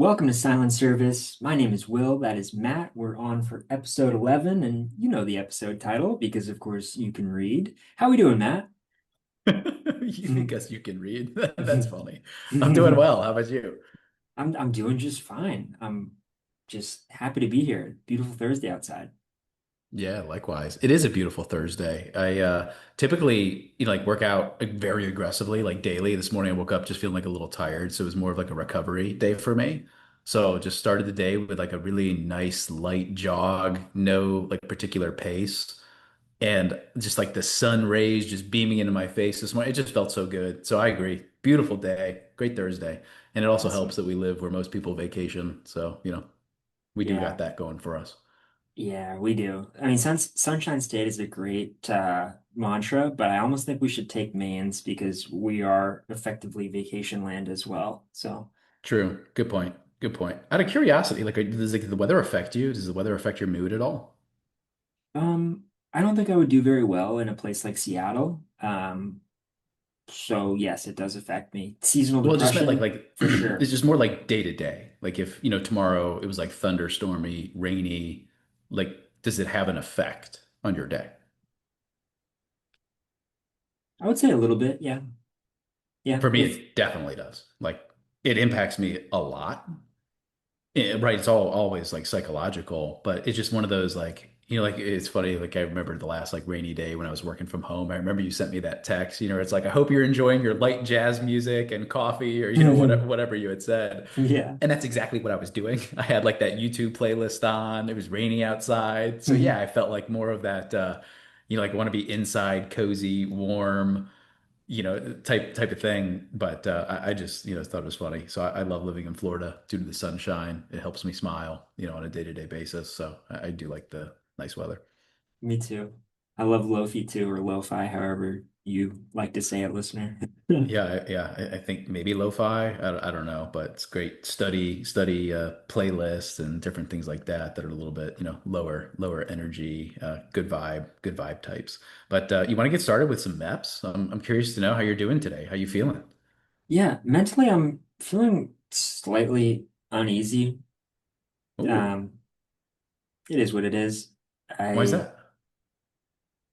Welcome to Silent Service. My name is Will. That is Matt. We're on for episode 11, and you know the episode title because, of course, you can read. How we doing, Matt? You guess you can read. That's funny. I'm doing well. How about you? I'm doing just fine. I'm just happy to be here. Beautiful Thursday outside. Yeah, likewise. It is a beautiful Thursday. I typically, like work out like, very aggressively, like daily. This morning I woke up just feeling like a little tired, so it was more of like a recovery day for me. So just started the day with like a really nice light jog, no like particular pace, and just like the sun rays just beaming into my face this morning. It just felt so good. So I agree. Beautiful day, great Thursday. And it also helps Awesome. that we live where most people vacation. So, we do got Yeah, that going for us. yeah, we do. I mean, Sunshine State is a great mantra, but I almost think we should take Maine's because we are effectively vacation land as well. So, True. Good point. Good point. Out of curiosity, does like the weather affect you? Does the weather affect your mood at all? um, I don't think I would do very well in a place like Seattle. So yes, it does affect me. Seasonal Well, it just meant depression, for it's sure. just more like day to day. Like if, tomorrow it was like thunderstormy, rainy, like does it have an effect on your day? I would say a little bit, yeah. Yeah. For me, If it definitely does. Like it impacts me a lot. Right. It's all always like psychological, but it's just one of those like, like it's funny. Like I remember the last like rainy day when I was working from home. I remember you sent me that text, it's like, I hope you're enjoying your light jazz music and coffee or, whatever you had said. yeah. And that's exactly what I was doing. I had like that YouTube playlist on. It was rainy outside. So yeah, Mhm. I felt like more of that, like I want to be inside, cozy, warm, type of thing. But I just, thought it was funny. So I love living in Florida due to the sunshine. It helps me smile, on a day-to-day basis. So I do like the nice weather. Me too. I love lofi too, or lo-fi, however you like to say it, listener. Yeah, I think maybe lo-fi. I don't know, but it's great study playlists and different things like that that are a little bit, lower energy, good vibe types. But you want to get started with some MEPS? I'm curious to know how you're doing today. How you feeling? Yeah, mentally I'm feeling slightly uneasy. Ooh, Um, it is what it is. why is I that?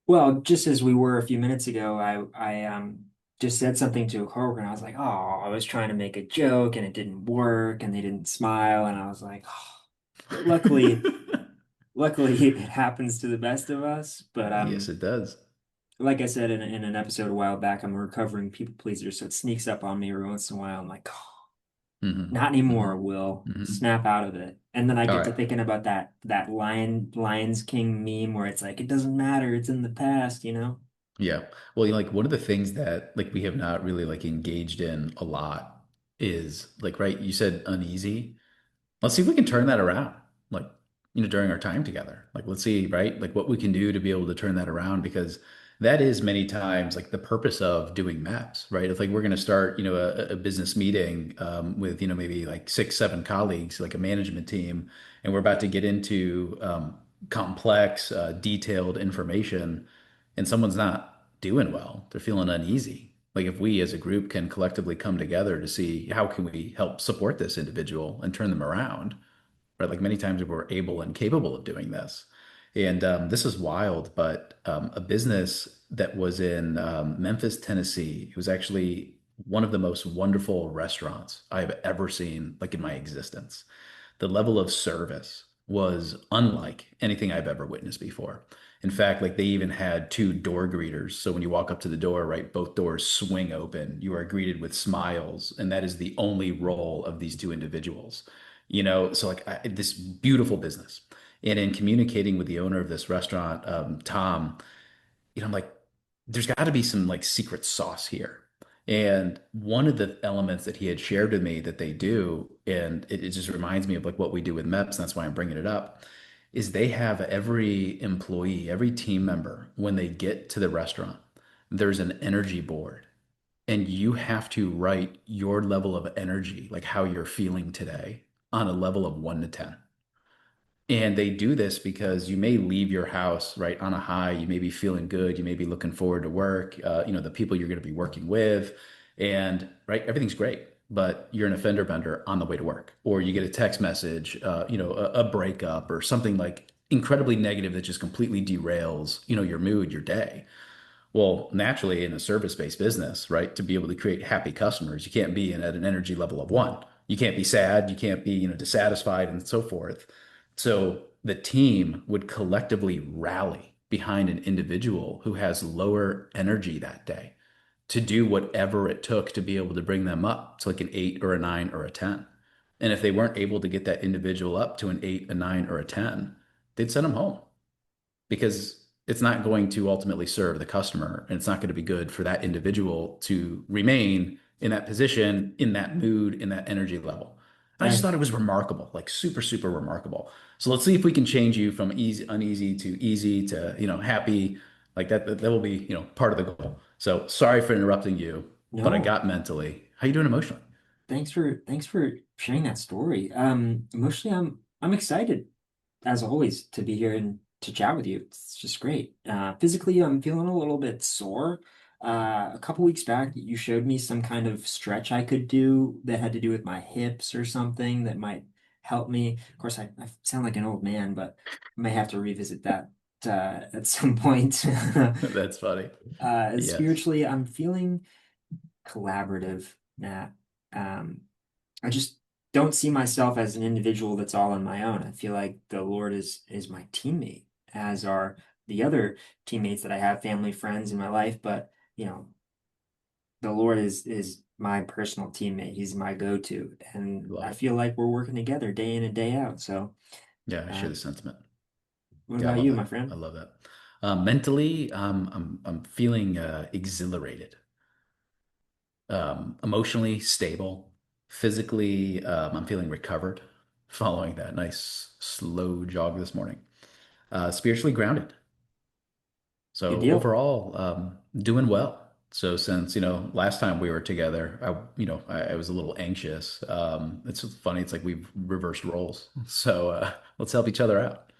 Well, just as we were a few minutes ago, I just said something to a coworker and I was like, "Oh, I was trying to make a joke and it didn't work and they didn't smile." And I was like, "Oh." But luckily it happens to the best of us, but Yes, it does. like I said in an episode a while back, I'm a recovering people pleaser, so it sneaks up on me every once in a while. I'm like, "Oh, Hmm. not anymore, Hmm. Will. Hmm. Snap out of it." And then I All get to right. thinking about that Lions King meme where it's like, it doesn't matter, it's in the past, you know? Yeah. Well, like one of the things that like we have not really like engaged in a lot is like, right, you said uneasy. Let's see if we can turn that around. Like, during our time together. Like, let's see, right? Like what we can do to be able to turn that around because that is many times like the purpose of doing maps, right? If like we're going to start, a business meeting with, maybe like six, seven colleagues, like a management team, and we're about to get into complex, detailed information, and someone's not doing well, they're feeling uneasy. Like if we as a group can collectively come together to see how can we help support this individual and turn them around, right? Like many times we're able and capable of doing this. And this is wild, but a business that was in Memphis, Tennessee, it was actually one of the most wonderful restaurants I have ever seen, like in my existence. The level of service was unlike anything I've ever witnessed before. In fact, like they even had two door greeters. So when you walk up to the door, right, both doors swing open. You are greeted with smiles, and that is the only role of these two individuals. So like this beautiful business. And in communicating with the owner of this restaurant, Tom, I'm like, there's got to be some like secret sauce here. And one of the elements that he had shared with me that they do, and it just reminds me of like what we do with MEPS, and that's why I'm bringing it up, is they have every employee, every team member, when they get to the restaurant, there's an energy board, and you have to write your level of energy, like how you're feeling today, on a level of 1 to 10. And they do this because you may leave your house right on a high. You may be feeling good. You may be looking forward to work. The people you're going to be working with, and right, everything's great. but you're an offender bender on the way to work, or you get a text message, a breakup or something like incredibly negative that just completely derails, your mood, your day. Well, naturally, in a service-based business, right, to be able to create happy customers, you can't be at an energy level of one. You can't be sad, you can't be, dissatisfied and so forth. So the team would collectively rally behind an individual who has lower energy that day to do whatever it took to be able to bring them up to like an 8 or a 9 or a 10. And if they weren't able to get that individual up to an 8, a 9, or a 10, they'd send them home because it's not going to ultimately serve the customer and it's not going to be good for that individual to remain in that position, in that mood, in that energy level. And I just Right. thought it was remarkable, like super, super remarkable. So let's see if we can change you from easy, uneasy to easy to, happy. Like that will be, part of the goal. So sorry for interrupting you, but I No, got mentally. How you doing emotionally? thanks for sharing that story. Emotionally, I'm excited as always to be here and to chat with you. It's just great. Physically, I'm feeling a little bit sore. A couple weeks back, you showed me some kind of stretch I could do that had to do with my hips or something that might help me. Of course, I sound like an old man, but I may have to revisit that at some point. That's funny. Yes. Spiritually, I'm feeling collaborative, Nat. Um, I just don't see myself as an individual that's all on my own. I feel like the Lord is my teammate, as are the other teammates that I have, family, friends in my life. But the Lord is my personal teammate. He's my go-to, and Love I it. feel like we're working together day in and day out. So, Yeah, I share uh, the sentiment. what Yeah, I about love you, my that. I friend? love that. Mentally, I'm feeling exhilarated, emotionally stable. Physically, I'm feeling recovered following that nice slow jog this morning. Spiritually grounded. Good So deal. overall, doing well. So since, last time we were together, I was a little anxious. It's funny. It's like we've reversed roles. So let's help each other out.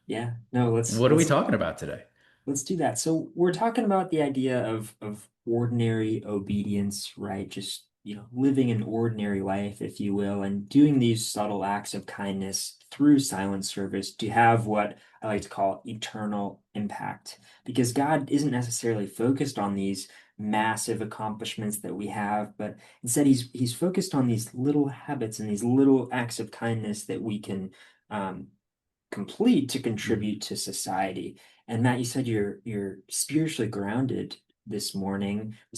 Yeah. No, let's What are we let's talking about today? Let's do that. So we're talking about the idea of ordinary obedience, right? Just, living an ordinary life, if you will, and doing these subtle acts of kindness through silent service to have what I like to call eternal impact. Because God isn't necessarily focused on these massive accomplishments that we have, but instead he's focused on these little habits and these little acts of kindness that we can um, complete to Mhm. contribute to society. And Matt, you said you're spiritually grounded this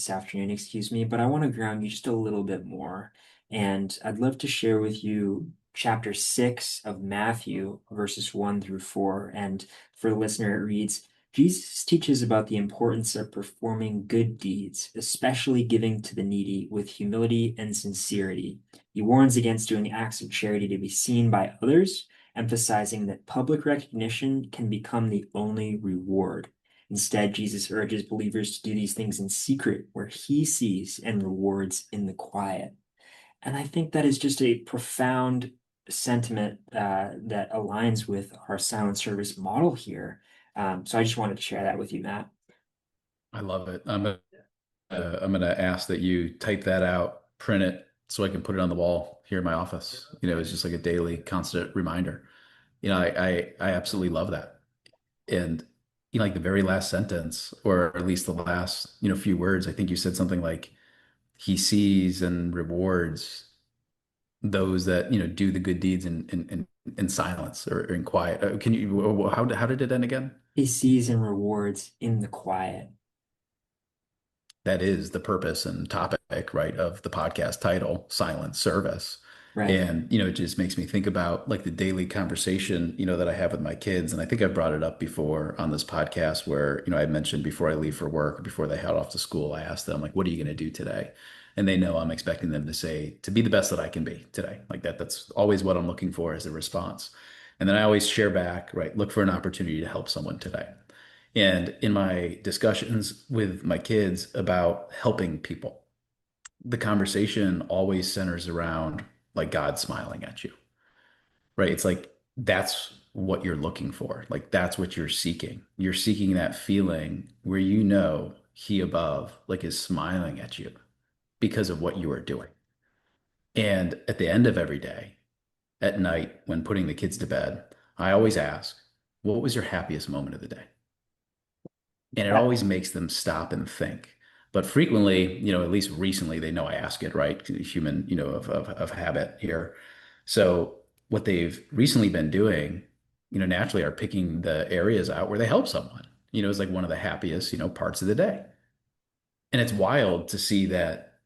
afternoon, excuse me, but I want to ground you just a little bit more. And I'd love to share with you chapter 6 of Matthew, verses 1 through 4. And for the listener, it reads, Jesus teaches about the importance of performing good deeds, especially giving to the needy with humility and sincerity. He warns against doing acts of charity to be seen by others, emphasizing that public recognition can become the only reward. Instead, Jesus urges believers to do these things in secret, where he sees and rewards in the quiet. And I think that is just a profound sentiment that aligns with our silent service model here. So I just wanted to share that with you, Matt. I love it. I'm gonna ask that you type that out, print it, so I can put it on the wall here in my office. It's just like a daily, constant reminder. I absolutely love that. And like the very last sentence, or at least the last, few words, I think you said something like he sees and rewards those that, do the good deeds in silence or in quiet. Can you, how did it end again? He sees and rewards in the quiet, That is the purpose and topic, right, of the podcast title, Silent Service. right? And, it just makes me think about like the daily conversation, that I have with my kids. And I think I've brought it up before on this podcast where, I mentioned before I leave for work, before they head off to school, I ask them, like, what are you going to do today? And they know I'm expecting them to say, to be the best that I can be today. Like that's always what I'm looking for as a response. And then I always share back, right, look for an opportunity to help someone today. And in my discussions with my kids about helping people, the conversation always centers around like God smiling at you, right? It's like that's what you're looking for. Like that's what you're seeking. You're seeking that feeling where He above like is smiling at you because of what you are doing. And at the end of every day, at night, when putting the kids to bed, I always ask, what was your happiest moment of the day? And it That, always makes them stop and think. But frequently, at least recently, they know I ask it, right? Human, of habit here. So what they've recently been doing, naturally are picking the areas out where they help someone, is like one of the happiest, parts of the day. And it's wild to see that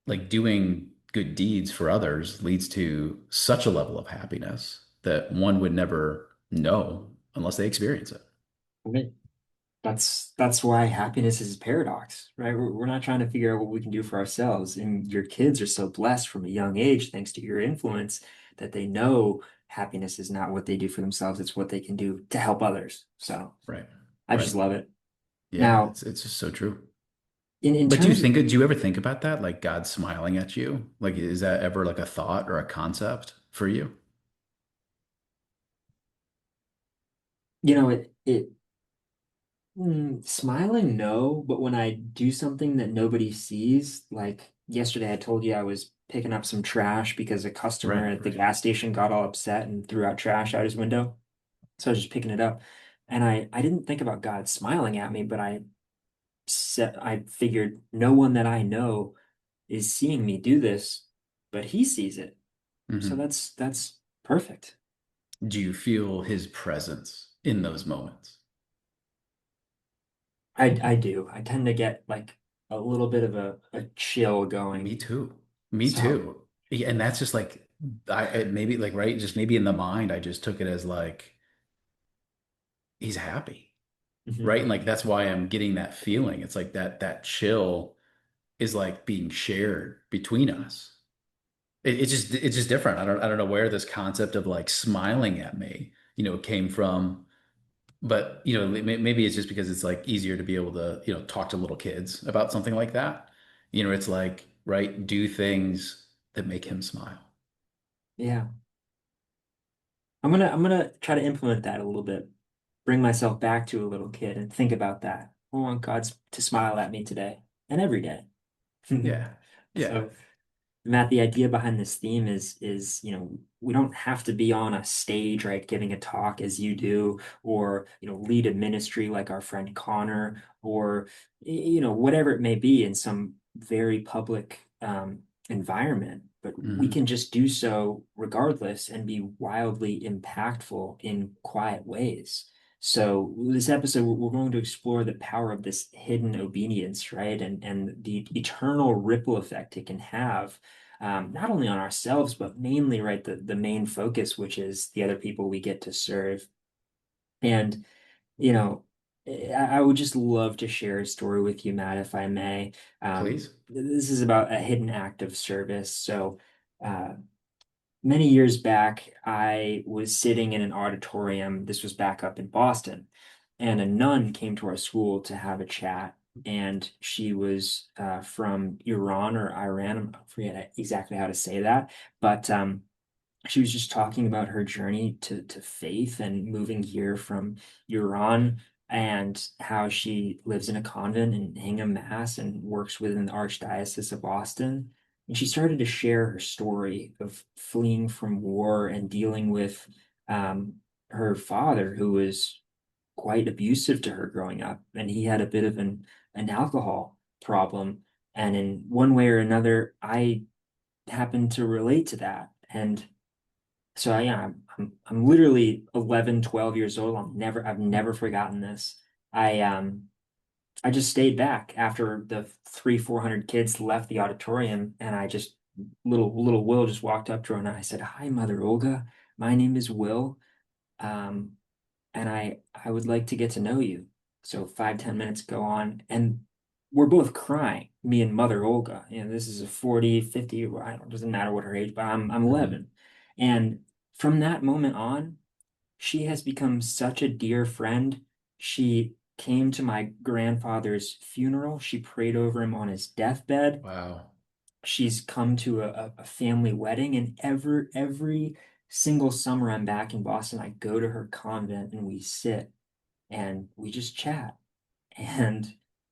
like doing good deeds for others leads to such a level of happiness that one would never know unless they experience it. right. That's why happiness is a paradox, right? We're not trying to figure out what we can do for ourselves. And your kids are so blessed from a young age, thanks to your influence, that they know happiness is not what they do for themselves, it's what they can do to help others. So Right. I Right. just love it. Yeah, Now, it's just so true. in But terms of, do you ever think about that? Like God smiling at you? Like, is that ever like a thought or a concept for you? it smiling, no, but when I do something that nobody sees, like yesterday, I told you I was picking up some trash because a customer Right, at the right. gas station got all upset and threw out trash out his window. So I was just picking it up. And I didn't think about God smiling at me, but I figured no one that I know is seeing me do this, but he sees it. So Hmm. that's perfect. Do you feel his presence in those moments? I do. I tend to get like a little bit of a chill Me going. too. Me So too. Yeah, and that's just like maybe like right, just maybe in the mind, I just took it as like he's happy, mhm. right? And like that's why I'm getting that feeling. It's like that chill is like being shared between us. It's just different. I don't know where this concept of like smiling at me, came from. But maybe it's just because it's like easier to be able to talk to little kids about something like that. It's like right, do things that make him smile. Yeah. I'm gonna try to implement that a little bit. Bring myself back to a little kid and think about that. I want to smile at me today and every day. Yeah, yeah. So Matt, the idea behind this theme is, we don't have to be on a stage, right, giving a talk as you do, or, lead a ministry like our friend Connor, or, whatever it may be in some very public environment. But we Hmm. can just do so regardless and be wildly impactful in quiet ways. So this episode, we're going to explore the power of this hidden obedience, right? And the eternal ripple effect it can have not only on ourselves, but mainly, right, the main focus, which is the other people we get to serve. And, you know, I would just love to share a story with you, Matt, if I may. Please. This is about a hidden act of service. So, uh, many years back, I was sitting in an auditorium. This was back up in Boston, and a nun came to our school to have a chat. And she was from Iran or Iran. I forget exactly how to say that, but she was just talking about her journey to faith and moving here from Iran and how she lives in a convent in Hingham, Mass, and works within the Archdiocese of Boston. And she started to share her story of fleeing from war and dealing with um, her father, who was quite abusive to her growing up, and he had a bit of an alcohol problem. And in one way or another, I happened to relate to that. And so yeah, I'm literally 11, 12 years old. I've never forgotten this. I just stayed back after the 400 kids left the auditorium, and I just little Will just walked up to her and I said, "Hi, Mother Olga. My name is Will. Um, and I would like to get to know you." So 5, 10 minutes go on, and we're both crying, me and Mother Olga. This is a 40, 50, I don't, doesn't matter what her age, but I'm Hmm. 11. And from that moment on, she has become such a dear friend. She came to my grandfather's funeral. She prayed over him on his deathbed. Wow. She's come to a family wedding, and every single summer I'm back in Boston, I go to her convent and we sit and we just chat. And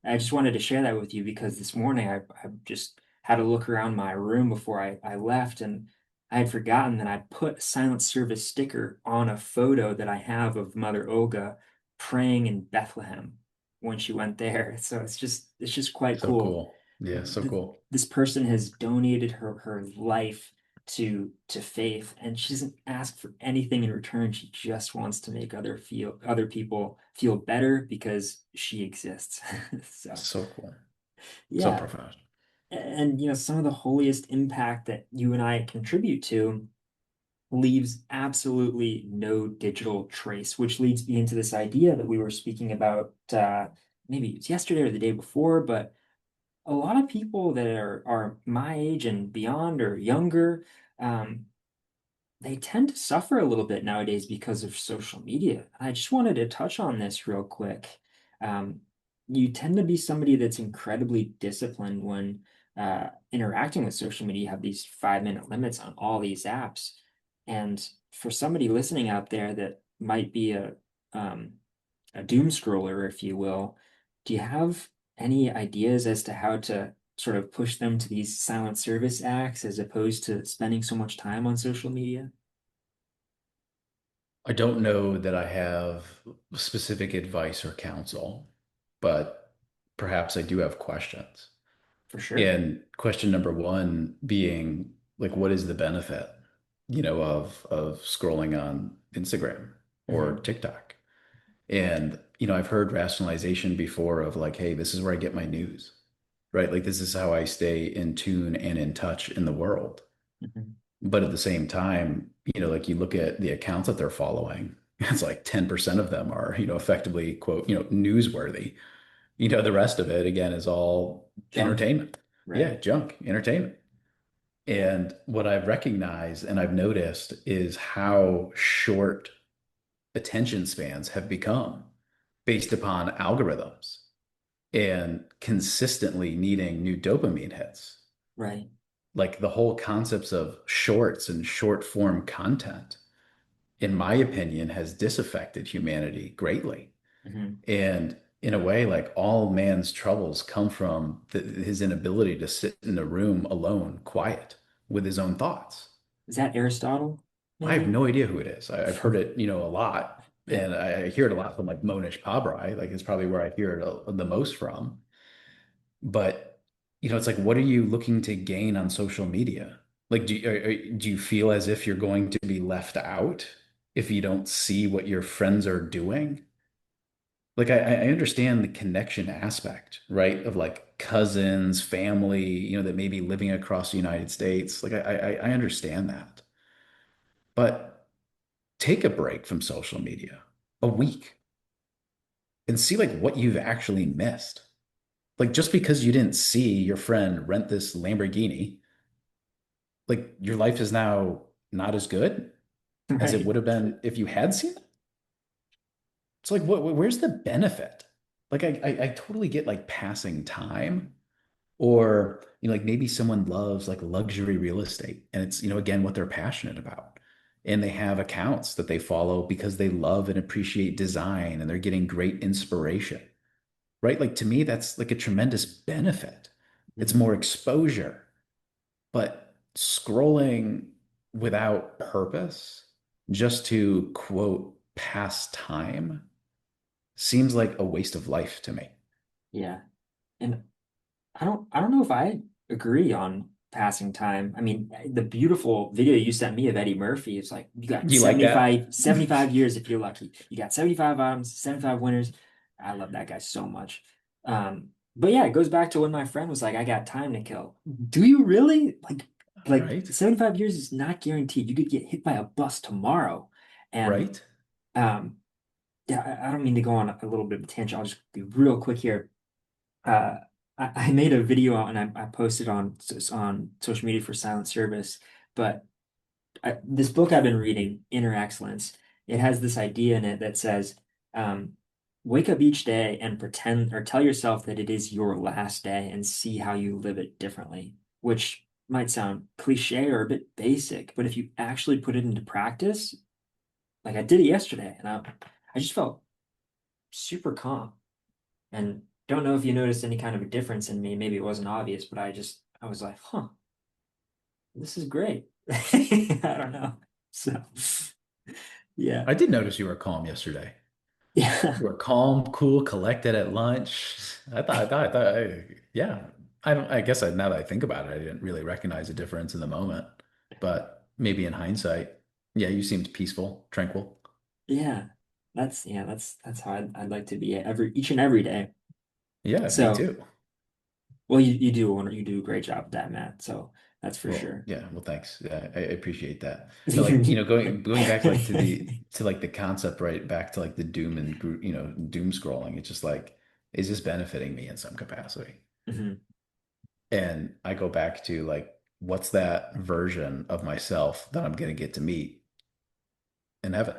I just wanted to share that with you because this morning I just had a look around my room before I left, and I had forgotten that I put a silent service sticker on a photo that I have of Mother Olga praying in Bethlehem when she went there. So it's just quite So cool. cool. Yeah, so cool. This person has donated her life to faith, and she doesn't ask for anything in return. She just wants to make other people feel better because she exists. So So cool. So yeah. profound. And some of the holiest impact that you and I contribute to leaves absolutely no digital trace, which leads me into this idea that we were speaking about, maybe it's yesterday or the day before, but a lot of people that are my age and beyond or younger, um, they tend to suffer a little bit nowadays because of social media. I just wanted to touch on this real quick. Um, you tend to be somebody that's incredibly disciplined when interacting with social media. You have these 5-minute limits on all these apps. And for somebody listening out there that might be um, a doom scroller, if you will, do you have any ideas as to how to sort of push them to these silent service acts as opposed to spending so much time on social media? I don't know that I have specific advice or counsel, but perhaps I do have questions. For sure. And question number one being like, what is the benefit, of scrolling on Instagram or Hmm. TikTok? And, I've heard rationalization before of like, hey, this is where I get my news, right? Like this is how I stay in tune and in touch in the world. Hmm. But at the same time, like you look at the accounts that they're following, it's like 10% of them are, effectively, quote, newsworthy. The rest of it, again, is all Junk. entertainment. Yeah, Right. junk, entertainment. Yeah. And what I've recognized and I've noticed is how short attention spans have become based upon algorithms and consistently needing new dopamine hits. Right. Like the whole concepts of shorts and short form content, in my opinion, has disaffected humanity greatly. Hmm. And in a way, like all man's troubles come from his inability to sit in a room alone, quiet with his own thoughts. Is that Aristotle, I have maybe? no idea who it is. I've heard it, a lot, Yeah. and I hear it a lot from like Monish Pabrai. Like it's probably where I hear it the most from. But it's like, what are you looking to gain on social media? Like, do you feel as if you're going to be left out if you don't see what your friends are doing? Like, I understand the connection aspect, right? Of like cousins, family, that may be living across the United States. Like, I understand that. But take a break from social media a week and see like what you've actually missed. Like, just because you didn't see your friend rent this Lamborghini, like your life is now not as good as it Right. would have been if you had seen it. It's like, where's the benefit? Like, I totally get like passing time, or, like maybe someone loves like luxury real estate and it's, again, what they're passionate about. And they have accounts that they follow because they love and appreciate design and they're getting great inspiration, right? Like to me, that's like a tremendous benefit. It's Mhm. more exposure. But scrolling without purpose, just to quote, pass time, seems like a waste of life to me. Yeah. And I don't know if I agree on passing time. I mean, the beautiful video you sent me of Eddie Murphy, it's like you got You like that? 75 years if you're lucky. You got 75 items, 75 winners. I love that guy so much. But yeah, it goes back to when my friend was like, I got time to kill. Do you really? Like Right? 75 years is not guaranteed. You could get hit by a bus tomorrow. And Right? um yeah, I don't mean to go on a little bit of a tangent. I'll just be real quick here. uh, I made a video and I posted on social media for Silent Service, but this book I've been reading, Inner Excellence, it has this idea in it that says, um, wake up each day and pretend or tell yourself that it is your last day and see how you live it differently, which might sound cliche or a bit basic, but if you actually put it into practice, like I did it yesterday, and I just felt super calm. And don't know if you noticed any kind of a difference in me. Maybe it wasn't obvious, but I was like, huh, this is great. I don't know. So, yeah. I did notice you were calm yesterday. Yeah. You were calm, cool, collected at lunch. Yeah. I guess now that I think about it, I didn't really recognize a difference in the moment, but maybe in hindsight, yeah, you seemed peaceful, tranquil. Yeah. That's how I'd like to be each and every day. Yeah, me So, too. well, you do a great job with that, Matt. So that's for Well, sure. yeah, well, thanks. Yeah, I appreciate that. But like, going back like to like the concept, right? Back to like the doom and doom scrolling. It's just like, is this benefiting me in some capacity? Mhm. And I go back to like, what's that version of myself that I'm gonna get to meet in heaven?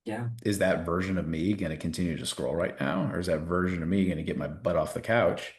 Yeah. Is that version of me gonna continue to scroll right now? Or is that version of me gonna get my butt off the couch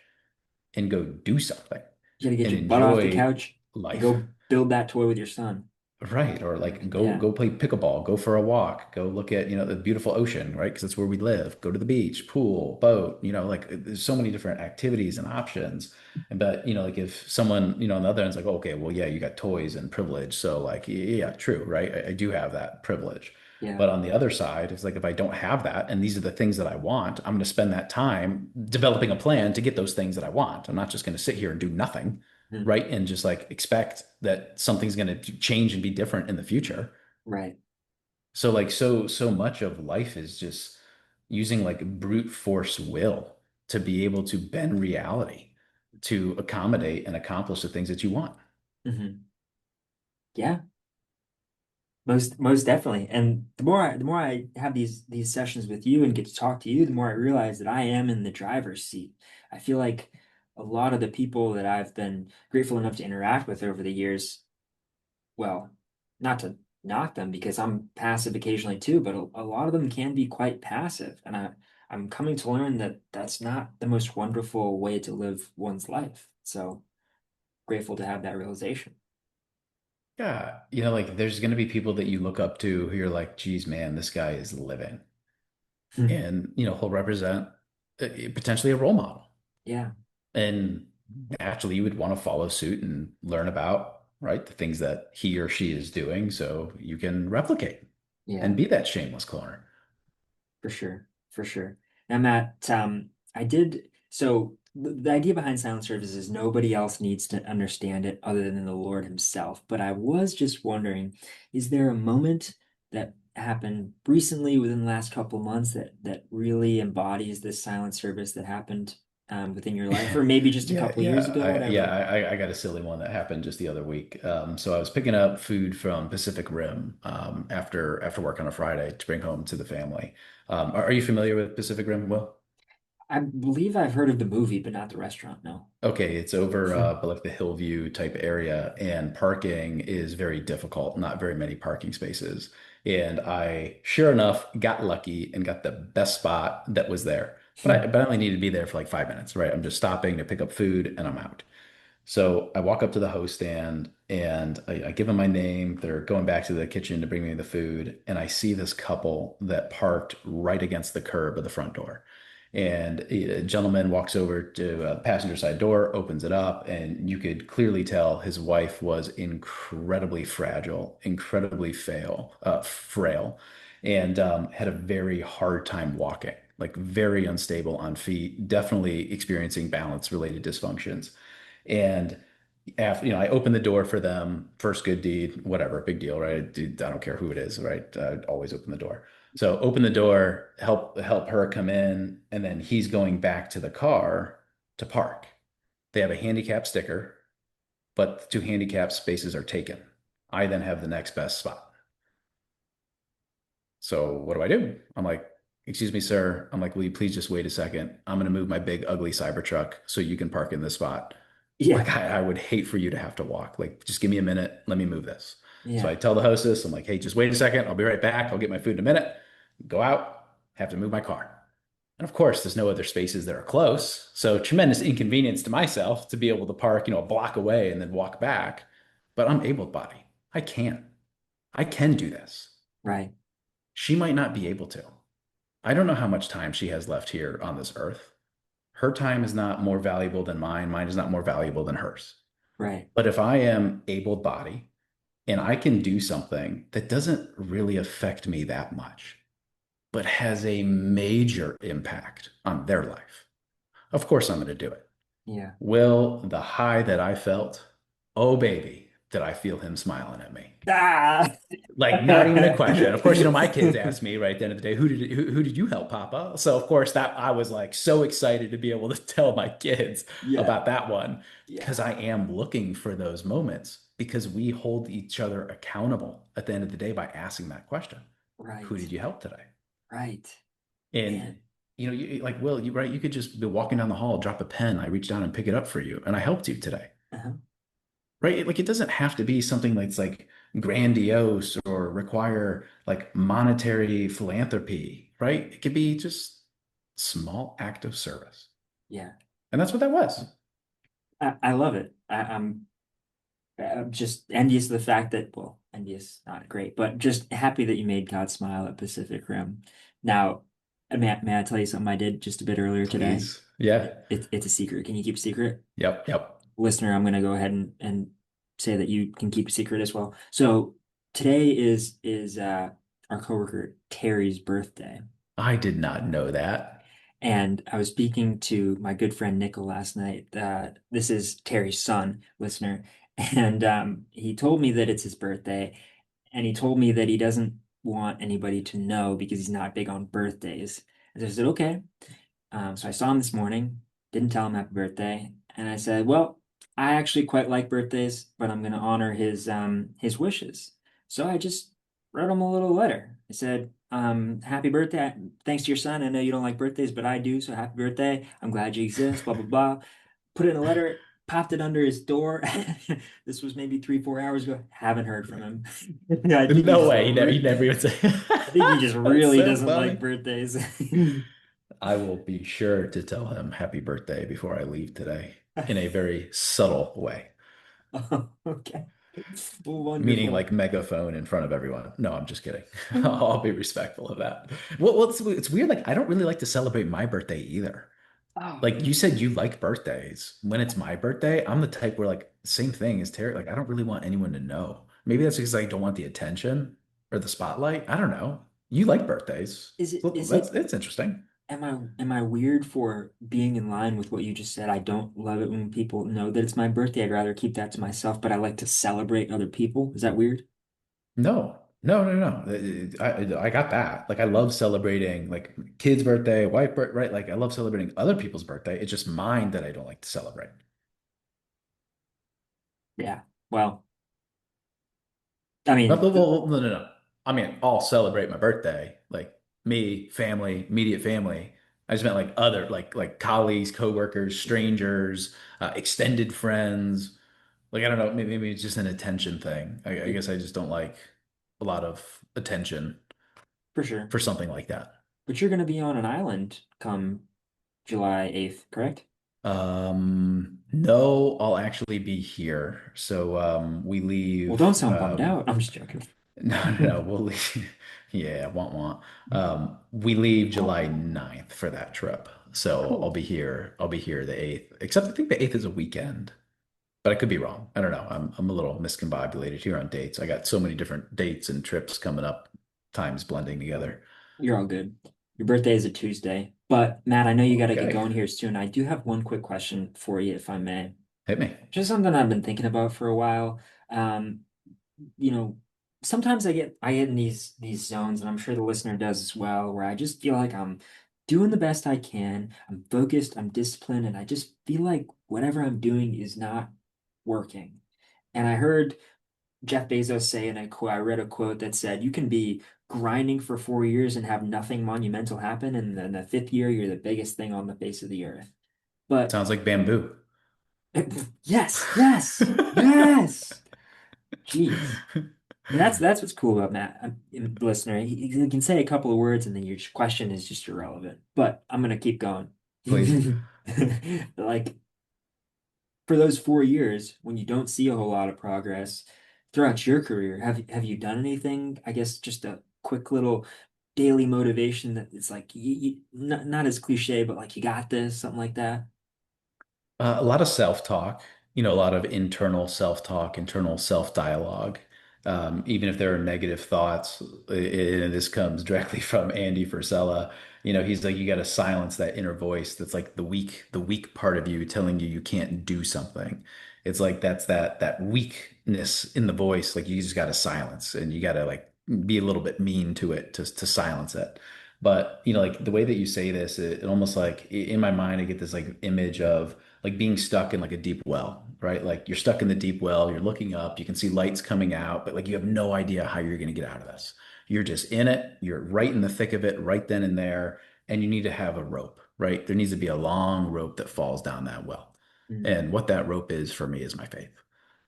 and go do something You gotta get and your butt off the enjoy couch and life? go build that toy with your son. Right. Or like Yeah. go play pickleball, go for a walk, go look at, the beautiful ocean, right? Because that's where we live. Go to the beach, pool, boat, like there's so many different activities and options. And but, like if someone, on the other end's like, oh, okay, well, yeah, you got toys and privilege. So like, yeah, true, right? I do have that privilege. Yeah. But on the other side, it's like if I don't have that and these are the things that I want, I'm going to spend that time developing a plan to get those things that I want. I'm not just going to sit here and do nothing, Mhm. right? And just like expect that something's going to change and be different in the future. Right. So like so much of life is just using like brute force will to be able to bend reality to accommodate and accomplish the things that you want. Hmm. Yeah. Most definitely. And the more I have these sessions with you and get to talk to you, the more I realize that I am in the driver's seat. I feel like a lot of the people that I've been grateful enough to interact with over the years, well, not to knock them because I'm passive occasionally too, but a lot of them can be quite passive. And I'm coming to learn that that's not the most wonderful way to live one's life. So grateful to have that realization. Yeah, like there's going to be people that you look up to who you're like, geez, man, this guy is living. And, he'll represent potentially a role model. Yeah. And naturally, you would want to follow suit and learn about, right, the things that he or she is doing so you can replicate Yeah. and be that shameless cloner. For sure, for sure. Now, Matt, I did so the idea behind silent service is nobody else needs to understand it other than the Lord Himself. But I was just wondering, is there a moment that happened recently within the last couple of months that really embodies this silent service that happened within your life, or maybe just a Yeah, couple of years ago, whatever? I got a silly one that happened just the other week. So I was picking up food from Pacific Rim after work on a Friday to bring home to the family. Are you familiar with Pacific Rim, Will? I believe I've heard of the movie, but not the restaurant. No. Okay, it's over but like the Hillview type area, and parking is very difficult, not very many parking spaces. And I, sure enough, got lucky and got the best spot that was there. But I only needed to be there for like 5 minutes, right? I'm just stopping to pick up food and I'm out. So I walk up to the host stand and I give them my name. They're going back to the kitchen to bring me the food. And I see this couple that parked right against the curb of the front door. And a gentleman walks over to the passenger side door, opens it up, and you could clearly tell his wife was incredibly fragile, incredibly frail, and had a very hard time walking, like very unstable on feet, definitely experiencing balance related dysfunctions. And after, I open the door for them, first good deed, whatever, big deal, right? I don't care who it is, right? Always open the door. So open the door, help her come in, and then he's going back to the car to park. They have a handicap sticker, but the two handicap spaces are taken. I then have the next best spot. So what do I do? I'm like, excuse me, sir. I'm like, will you please just wait a second? I'm going to move my big, ugly Cybertruck so you can park in this spot. Yeah, Like, I would hate for you to have to walk. Like, just give me a minute. Let me move this. So I yeah, tell the hostess, I'm like, hey, just wait a second. I'll be right back. I'll get my food in a minute. Go out, have to move my car. And of course, there's no other spaces that are close. So tremendous inconvenience to myself to be able to park, a block away and then walk back. But I'm able-bodied. I can. I can do this. right. She might not be able to. I don't know how much time she has left here on this earth. Her time is not more valuable than mine. Mine is not more valuable than hers. Right. But if I am able-bodied and I can do something that doesn't really affect me that much, but has a major impact on their life, of course I'm going to do it. Yeah. Will the high that I felt, oh baby, did I feel him smiling at me? Ah! Like not even a question. Of course, my kids ask me right at the end of the day, who did you help, Papa? So of course that I was like so excited to be able to tell my kids Yeah. about that one because Yeah. I am looking for those moments because we hold each other accountable at the end of the day by asking that question. Who Right. did you help today? Right. And Man. like Will, you right, you could just be walking down the hall, drop a pen, I reach down and pick it up for you, and I helped you today. Uh-huh. Right? Like it doesn't have to be something that's like grandiose or require like monetary philanthropy, right? It could be just small act of service. Yeah. And that's what that was. I love it. I'm just envious of the fact that, well, envious, not great, but just happy that you made God smile at Pacific Rim. Now, may I tell you something I did just a bit earlier today? Please. Yeah. It's a secret. Can you keep a secret? Yep. Yep. Listener, I'm going to go ahead and say that you can keep a secret as well. So today is our coworker Terry's birthday. I did not know that. And I was speaking to my good friend Nickel last night. This is Terry's son, listener. And he told me that it's his birthday. And he told me that he doesn't want anybody to know because he's not big on birthdays. And so I said, okay. So I saw him this morning, didn't tell him happy birthday. And I said, well, I actually quite like birthdays, but I'm going to honor his wishes. So I just wrote him a little letter. I said, happy birthday. Thanks to your son. I know you don't like birthdays, but I do. So happy birthday. I'm glad you exist, blah, blah, blah. Put it in a letter, popped it under his door. This was maybe 3, 4 hours ago. Haven't heard from him. I think he No just way. He never even say I think he just that's really so doesn't like funny. birthdays. I will be sure to tell him happy birthday before I leave today in a very subtle way. Okay. Meaning Wonderful. like megaphone in front of everyone. No, I'm just kidding. I'll be respectful of that. Well, it's weird. Like, I don't really like to celebrate my birthday either. Oh, Like you said, you like birthdays. When it's my birthday, I'm the type where like same thing as Terry. Like, I don't really want anyone to know. Maybe that's because I don't want the attention or the spotlight. I don't know. You like birthdays. is it Well, is that's it it's interesting. am I weird for being in line with what you just said? I don't love it when people know that it's my birthday. I'd rather keep that to myself, but I like to celebrate other people. Is that weird? No, no, no, no. I got that. Like I love celebrating like kid's birthday, wife birthday, right? Like I love celebrating other people's birthday. It's just mine that I don't like to celebrate. Yeah. Well, I No, mean, no, no, no. I mean, I'll celebrate my birthday, like me, family, immediate family. I just meant like other, like colleagues, coworkers, strangers, extended friends. Like I don't know, maybe it's just an attention thing. I it, guess I just don't like a lot of attention for sure. for something like that. But you're going to be on an island come July 8th, correct? No, I'll actually be here. So we Well, don't leave sound bummed out. I'm just joking. no, no, no, we'll leave. Yeah, want. We leave July 9th for that trip. So Cool. I'll be here the 8th. Except I think the 8th is a weekend, but I could be wrong. I don't know. I'm a little miscombobulated here on dates. I got so many different dates and trips coming up, times blending together. You're all good. Your birthday is a Tuesday. But Matt, I know you got to get Okay, going here soon. I do have one quick question for you, if I may. hit me. Just something I've been thinking about for a while. Um, you know, sometimes I get in these zones, and I'm sure the listener does as well, where I just feel like I'm doing the best I can. I'm focused, I'm disciplined, and I just feel like whatever I'm doing is not working. And I heard Jeff Bezos say in a quote, I read a quote that said, you can be grinding for 4 years and have nothing monumental happen, and then the fifth year, you're the biggest thing on the face of the earth. But Sounds like bamboo. yes, yes, yes. Jeez. And that's what's cool about Matt, listener. He can say a couple of words and then your question is just irrelevant. But I'm gonna keep going. Please. Like for those 4 years, when you don't see a whole lot of progress throughout your career, have you done anything? I guess just a quick little. daily motivation that it's like not as cliche, but like you got this, something like that? A lot of self-talk, a lot of internal self-talk, internal self-dialogue. Even if there are negative thoughts, and this comes directly from Andy Frisella, he's like, you got to silence that inner voice that's like the weak part of you telling you you can't do something. It's like that's that weakness in the voice, like you just got to silence and you got to like be a little bit mean to it to silence it. But like the way that you say this, it almost like in my mind, I get this like image of like being stuck in like a deep well, right? Like you're stuck in the deep well, you're looking up, you can see lights coming out, but like you have no idea how you're going to get out of this. You're just in it, you're right in the thick of it, right then and there, and you need to have a rope, right? There needs to be a long rope that falls down that well. Mm. And what that rope is for me is my faith.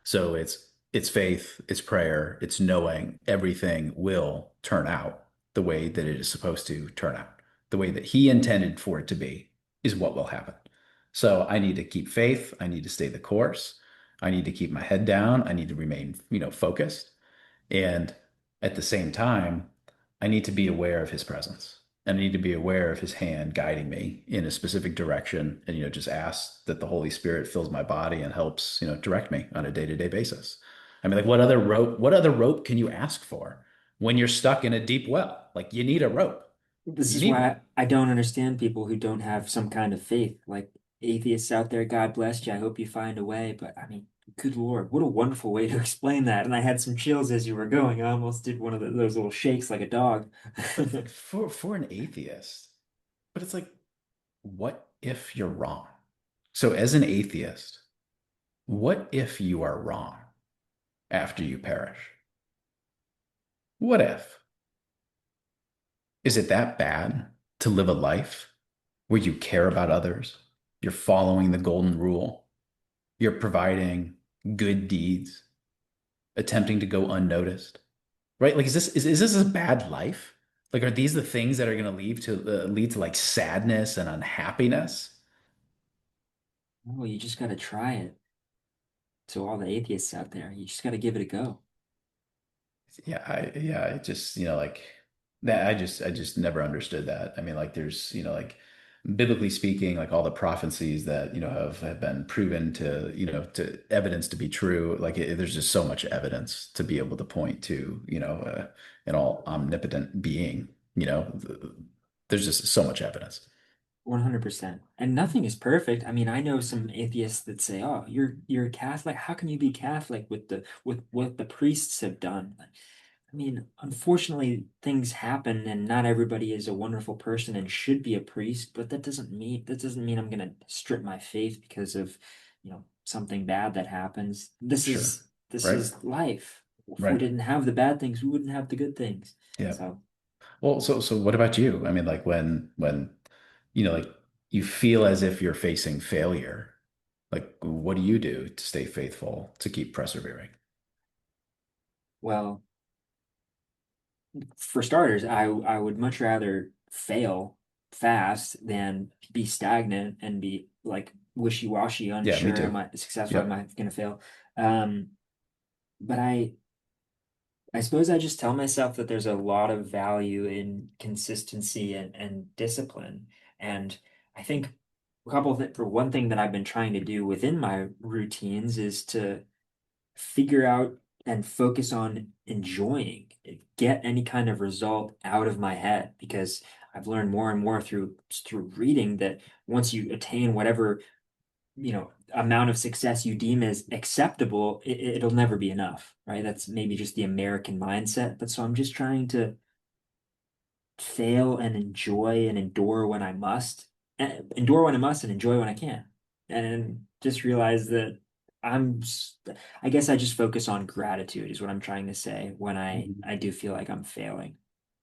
So it's faith, it's prayer, it's knowing everything will turn out the way that it is supposed to turn out. The way that he intended for it to be is what will happen. So I need to keep faith. I need to stay the course. I need to keep my head down. I need to remain, focused. And at the same time, I need to be aware of his presence. And I need to be aware of his hand guiding me in a specific direction and, just ask that the Holy Spirit fills my body and helps, direct me on a day-to-day basis. I mean, like what other rope can you ask for when you're stuck in a deep well? Like you need a rope. This You is need one. why I don't understand people who don't have some kind of faith. Like atheists out there, God bless you. I hope you find a way. But I mean, good Lord, what a wonderful way to explain that. And I had some chills as you were going. I almost did one of those little shakes like a dog. But like for an atheist, but it's like, what if you're wrong? So as an atheist, what if you are wrong after you perish? What if? Is it that bad to live a life where you care about others? You're following the golden rule. You're providing good deeds, attempting to go unnoticed, right? Like, is this a bad life? Like, are these the things that are going to lead to like sadness and unhappiness? Oh, you just got to try it. To all the atheists out there, you just got to give it a go. Yeah, it just, like that. I just never understood that. I mean, like there's, like biblically speaking, like all the prophecies that, have been proven to, to evidence to be true. Like there's just so much evidence to be able to point to, an all omnipotent being, there's just so much evidence. 100%. And nothing is perfect. I mean, I know some atheists that say, "Oh, you're a Catholic. How can you be Catholic with the with what the priests have done?" I mean, unfortunately, things happen, and not everybody is a wonderful person and should be a priest. But that doesn't mean I'm gonna strip my faith because of, something bad that happens. This Sure. is this Right. is life. If we Right. didn't have the bad things, we wouldn't have the good things. Yeah. So. Well, so what about you? I mean, like when like you feel as if you're facing failure, like what do you do to stay faithful, to keep persevering? Well, for starters, I would much rather fail fast than be stagnant and be like wishy-washy, Yeah, me unsure, am too. I successful, am Yep. I gonna fail? Um, but I suppose I just tell myself that there's a lot of value in consistency and discipline. And I think for one thing that I've been trying to do within my routines is to figure out and focus on enjoying, get any kind of result out of my head because I've learned more and more through reading that once you attain whatever, amount of success you deem as acceptable, it'll never be enough, right? That's maybe just the American mindset. But so I'm just trying to fail and enjoy and endure when I must, and endure when I must and enjoy when I can. And just realize that I'm, s- I guess I just focus on gratitude is what I'm trying to say when Mhm. I do feel like I'm failing.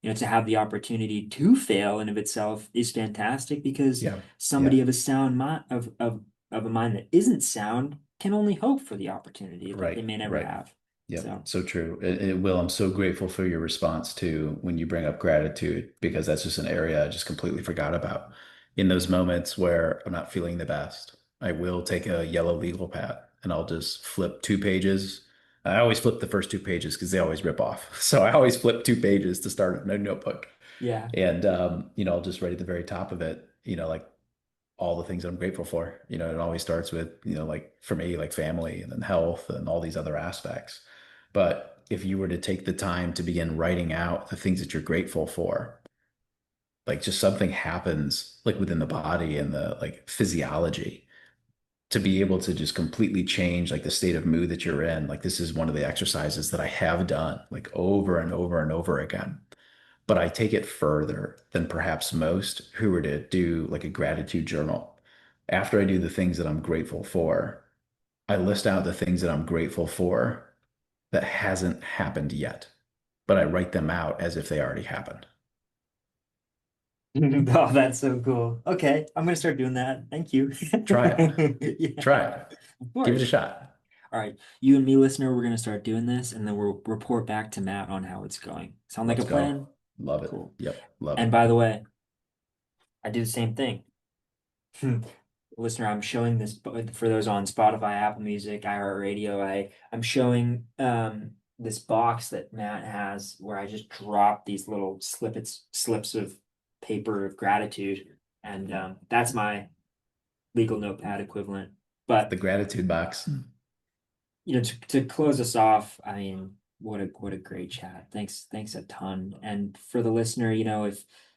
To have the opportunity to fail in of itself is fantastic because Yeah. somebody Yeah. of a sound mind of a mind that isn't sound can only hope for the opportunity that they Right. may never Right. have. Yep. So. So true. Will, I'm so grateful for your response to when you bring up gratitude, because that's just an area I just completely forgot about. In those moments where I'm not feeling the best, I will take a yellow legal pad and I'll just flip 2 pages. I always flip the first 2 pages because they always rip off. So I always flip 2 pages to start a notebook. Yeah. And I'll just write at the very top of it, like all the things that I'm grateful for. It always starts with, like for me, like family and then health and all these other aspects. But if you were to take the time to begin writing out the things that you're grateful for, like just something happens like within the body and the like physiology to be able to just completely change like the state of mood that you're in. Like this is one of the exercises that I have done like over and over and over again. But I take it further than perhaps most who were to do like a gratitude journal. After I do the things that I'm grateful for, I list out the things that I'm grateful for that hasn't happened yet, but I write them out as if they already happened. Oh, that's so cool. Okay, I'm gonna start doing that. Thank you. Try it. Try Yeah, it. of Give it a course. shot. All right, you and me, listener, we're gonna start doing this, and then we'll report back to Matt on how it's going. Sound like a Let's go. plan? Love it. Cool. Yep. Love And it. by the way, I do the same thing. Listener, I'm showing this for those on Spotify, Apple Music, iHeartRadio. I'm showing this box that Matt has where I just drop these little slips of paper of gratitude, and that's my legal notepad equivalent. The But gratitude box. to close us off, I mean, what a great chat. Thanks a ton. And for the listener,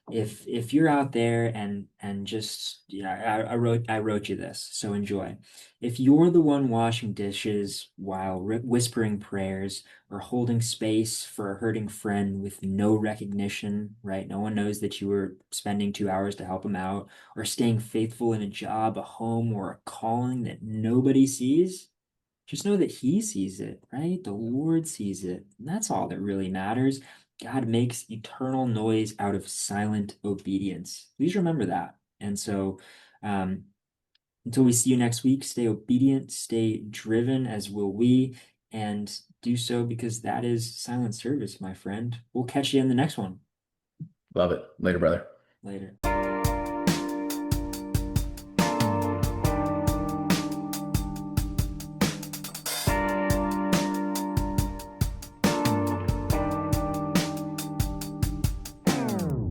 if you're out there and just yeah, I wrote you this, so enjoy. If you're the one washing dishes while whispering prayers or holding space for a hurting friend with no recognition, right? No one knows that you were spending 2 hours to help them out, or staying faithful in a job, a home, or a calling that nobody sees, just know that he sees it, right? The Lord sees it. And that's all that really matters. God makes eternal noise out of silent obedience. Please remember that. And so, um, until we see you next week, stay obedient, stay driven, as will we, and do so because that is silent service, my friend. We'll catch you in the next one. Love it. Later, brother. Later.